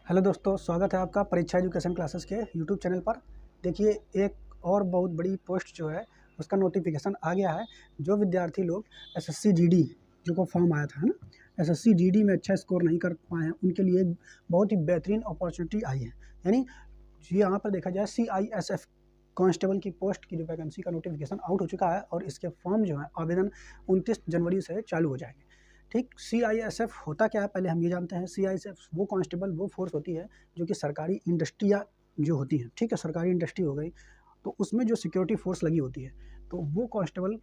Hello दोस्तों, स्वागत है आपका परीक्षा एजुकेशन क्लासेस के यूट्यूब चैनल पर। देखिए, एक और बहुत बड़ी पोस्ट जो है उसका नोटिफिकेशन आ गया है। जो विद्यार्थी लोग एसएससी जीडी जो को फॉर्म आया था, है ना, एसएससी जीडी में अच्छा स्कोर नहीं कर पाए हैं, उनके लिए एक बहुत ही बेहतरीन अपॉर्चुनिटी आई है। यानी यहाँ पर देखा जाए CISF कांस्टेबल की पोस्ट की जो वैकेंसी का नोटिफिकेशन आउट हो चुका है और इसके फॉर्म जो है आवेदन 29 जनवरी से चालू हो जाएंगे। ठीक, CISF होता क्या है पहले हम ये जानते हैं। CISF वो कांस्टेबल वो फोर्स होती है जो कि सरकारी इंडस्ट्रिया जो होती है, ठीक है, सरकारी इंडस्ट्री हो गई तो उसमें जो सिक्योरिटी फोर्स लगी होती है तो वो कांस्टेबल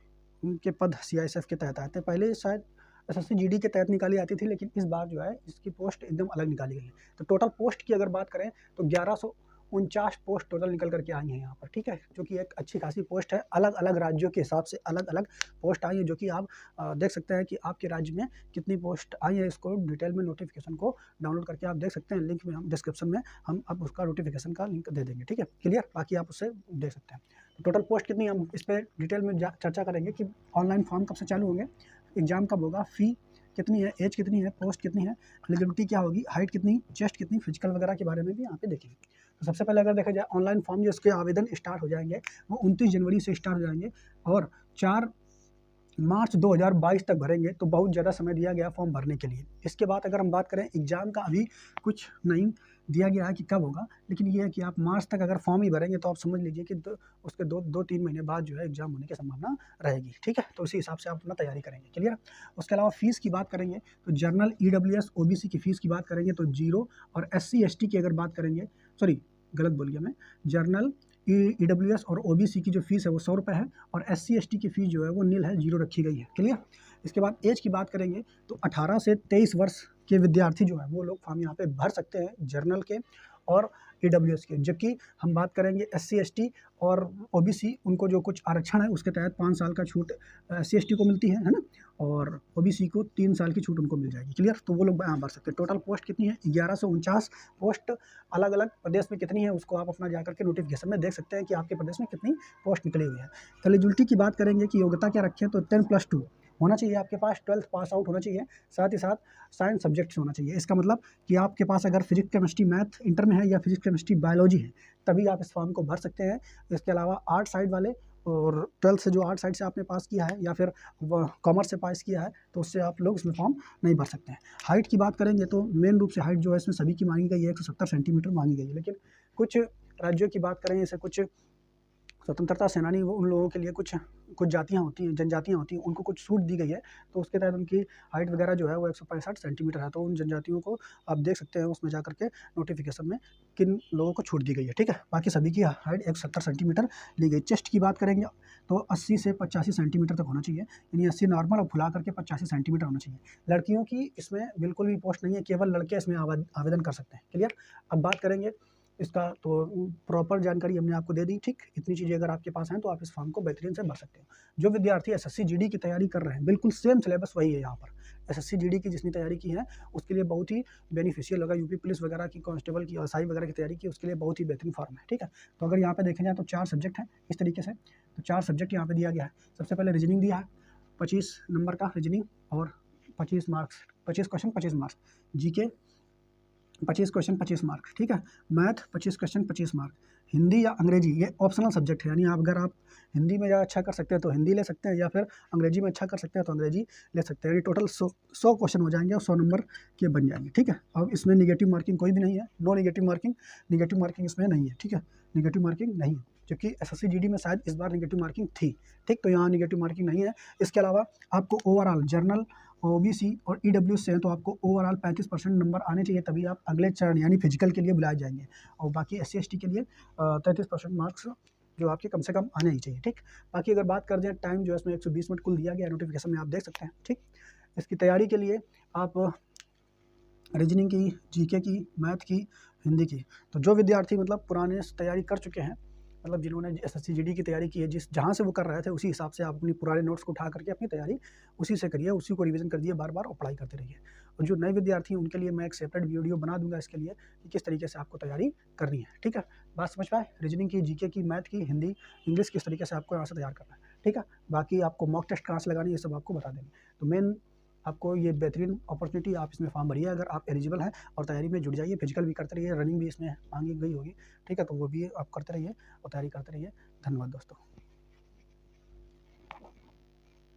के पद CISF के तहत आते हैं। पहले शायद एसएससी जीडी के तहत निकाली आती थी, लेकिन इस बार जो है इसकी पोस्ट एकदम अलग निकाली गई है। तो टोटल पोस्ट की अगर बात करें तो 1149 पोस्ट टोटल निकल करके आई हैं यहाँ पर, ठीक है, जो कि एक अच्छी खासी पोस्ट है। अलग अलग राज्यों के हिसाब से अलग अलग पोस्ट आई है, जो कि आप देख सकते हैं कि आपके राज्य में कितनी पोस्ट आई है। इसको डिटेल में नोटिफिकेशन को डाउनलोड करके आप देख सकते हैं। लिंक में हम डिस्क्रिप्शन में हम अब उसका नोटिफिकेशन का लिंक दे देंगे, ठीक है, क्लियर। बाकी आप उससे देख सकते हैं। तो टोटल पोस्ट कितनी, हम इस पर डिटेल में चर्चा करेंगे कि ऑनलाइन फॉर्म कब से चालू होंगे, एग्जाम कब होगा, फ़ी कितनी है, एज कितनी है, पोस्ट कितनी है, एलिजिबिलिटी क्या होगी, हाइट कितनी, चेस्ट कितनी, फिजिकल वगैरह के बारे में भी यहाँ पे देखेंगे। तो सबसे पहले अगर देखा जाए ऑनलाइन फॉर्म जो इसके आवेदन स्टार्ट हो जाएंगे वो 29 जनवरी से स्टार्ट हो जाएंगे और 4 मार्च 2022 तक भरेंगे। तो बहुत ज़्यादा समय दिया गया फॉर्म भरने के लिए। इसके बाद अगर हम बात करें एग्ज़ाम का, अभी कुछ नहीं दिया गया है कि कब होगा, लेकिन ये है कि आप मार्च तक अगर फॉर्म ही भरेंगे तो आप समझ लीजिए कि उसके 2-3 महीने बाद जो है एग्ज़ाम होने की संभावना रहेगी, ठीक है। तो उसी हिसाब से आप अपना तैयारी करेंगे, क्लियर। उसके अलावा फ़ीस की बात करेंगे तो जनरल EWS OBC की फ़ीस की बात करेंगे तो 0, और SC ST की अगर बात करेंगे, सॉरी गलत बोल गया मैं, जनरल EWS और OBC की जो फीस है वो 100 रुपये है और SC ST की फ़ीस जो है वो नील है, 0 रखी गई है, क्लियर। इसके बाद एज की बात करेंगे तो 18 से 23 वर्ष के विद्यार्थी जो है वो लोग फॉर्म यहाँ पे भर सकते हैं, जनरल के और EWS के। जबकि हम बात करेंगे SC ST और OBC, उनको जो कुछ आरक्षण है उसके तहत 5 साल का छूट SC ST को मिलती है ना, और OBC को 3 साल की छूट उनको मिल जाएगी, क्लियर। तो वो लोग यहाँ भर सकते हैं। टोटल पोस्ट कितनी है, 1149 पोस्ट। अलग अलग प्रदेश में कितनी है उसको आप अपना जाकर के नोटिफिकेशन में देख सकते हैं कि आपके प्रदेश में कितनी पोस्ट निकली हुई है। एलिजिबिलिटी की बात करेंगे कि योग्यता क्या रखें तो 10+2 होना चाहिए आपके पास, 12th पास आउट होना चाहिए, साथ ही साथ साइंस सब्जेक्ट से होना चाहिए। इसका मतलब कि आपके पास अगर फिजिक्स केमिस्ट्री मैथ इंटर में है या फिजिक्स केमिस्ट्री बायोलॉजी है तभी आप इस फॉर्म को भर सकते हैं। इसके अलावा आर्ट साइड वाले और 12th से जो आर्ट साइड से आपने पास किया है या फिर कॉमर्स से पास किया है तो उससे आप लोग इसमें फॉर्म नहीं भर सकते हैं। हाइट की बात करेंगे तो मेन रूप से हाइट जो है इसमें सभी की मांगी गई है, 170 सेंटीमीटर मांगी गई है। लेकिन कुछ राज्यों की बात करें, जैसे कुछ स्वतंत्रता सेनानी, वो उन लोगों के लिए कुछ जातियाँ होती हैं, जनजातियाँ होती हैं, उनको कुछ छूट दी गई है, तो उसके तहत उनकी हाइट वगैरह जो है वो 165 सेंटीमीटर है। तो उन जनजातियों को आप देख सकते हैं उसमें जाकर के नोटिफिकेशन में किन लोगों को छूट दी गई है, ठीक है। बाकी सभी की हाइट 170 सेंटीमीटर ली गई। चेस्ट की बात करेंगे तो 80 से 85 सेंटीमीटर तक होना चाहिए, यानी 80 नॉर्मल और फुला करके 85 सेंटीमीटर होना चाहिए। लड़कियों की इसमें बिल्कुल भी पोस्ट नहीं है, केवल लड़के इसमें आवेदन कर सकते हैं, क्लियर। अब बात करेंगे इसका, तो प्रॉपर जानकारी हमने आपको दे दी, ठीक। इतनी चीज़ें अगर आपके पास हैं तो आप इस फॉर्म को बेहतरीन से भर सकते हो। जो विद्यार्थी एसएससी जीडी की तैयारी कर रहे हैं, बिल्कुल सेम सिलेबस वही है यहाँ पर। एसएससी जीडी की जिसने तैयारी की है उसके लिए बहुत ही बेनिफिशियल होगा। यूपी पुलिस वगैरह की, कांस्टेबल की, एसआई वगैरह की तैयारी की उसके लिए बहुत ही बेहतरीन फॉर्म है, ठीक है। तो अगर यहाँ पे देखें जाए तो 4 सब्जेक्ट हैं इस तरीके से। तो 4 सब्जेक्ट यहाँ पे दिया गया है। सबसे पहले रीजनिंग दिया है, 25 नंबर का रीजनिंग और 25 marks, 25 question 25 marks. GK 25 question 25 mark, ठीक है। Math 25 question 25 mark. हिंदी या अंग्रेजी ये ऑप्शनल सब्जेक्ट है, यानी आप अगर आप हिंदी में ज़्यादा अच्छा कर सकते हैं तो हिंदी ले सकते हैं, या फिर अंग्रेजी में अच्छा कर सकते हैं तो अंग्रेजी ले सकते हैं। यानी टोटल 100 क्वेश्चन हो जाएंगे और 100 नंबर के बन जाएंगे, ठीक है। अब इसमें निगेटिव मार्किंग कोई भी नहीं है, नो निगेटिव मार्किंग इसमें नहीं है, ठीक है, निगेटिव मार्किंग नहीं है। जबकि एसएससी जीडी में शायद इस बार निगेटिव मार्किंग थी, ठीक। तो यहाँ निगेटिव मार्किंग नहीं है। इसके अलावा आपको ओवरऑल जनरल OBC और EWS से है तो आपको ओवरऑल 35% नंबर आने चाहिए, तभी आप अगले चरण यानी फिजिकल के लिए बुलाए जाएंगे। और बाकी SC ST के लिए 33% मार्क्स जो आपके कम से कम आने ही चाहिए, ठीक। बाकी अगर बात कर दें टाइम जो है इसमें 120 मिनट कुल दिया गया है, नोटिफिकेशन में आप देख सकते हैं, ठीक। इसकी तैयारी के लिए आप रीजनिंग की, जीके की, मैथ की, हिंदी की, तो जो विद्यार्थी मतलब पुराने तैयारी कर चुके हैं, मतलब जिन्होंने एसएससी जीडी की तैयारी की है, जहाँ से वो कर रहे थे उसी हिसाब से आप अपनी पुराने नोट्स को उठा करके अपनी तैयारी उसी से करिए, उसी को रिवीजन कर दिए बार बार और पढ़ाई करते रहिए। और जो नए विद्यार्थी हैं उनके लिए मैं एक सेपरेट वीडियो बना दूंगा इसके लिए कि किस तरीके से आपको तैयारी करनी है, ठीक है। बात समझ पाए, रीजनिंग की, जीके की, मैथ की, हिंदी, इंग्लिश किस तरीके से आपको यहाँ से तैयार करना है, ठीक है। बाकी आपको मॉक टेस्ट कहाँ से लगानी है ये सब आपको बता देंगे। तो मेन आपको ये बेहतरीन अपॉर्चुनिटी, आप इसमें फॉर्म भरिए अगर आप एलिजिबल हैं, और तैयारी में जुट जाइए। फिजिकल भी करते रहिए, रनिंग भी इसमें मांगी गई होगी, ठीक है, तो वो भी आप करते रहिए और तैयारी करते रहिए। धन्यवाद दोस्तों।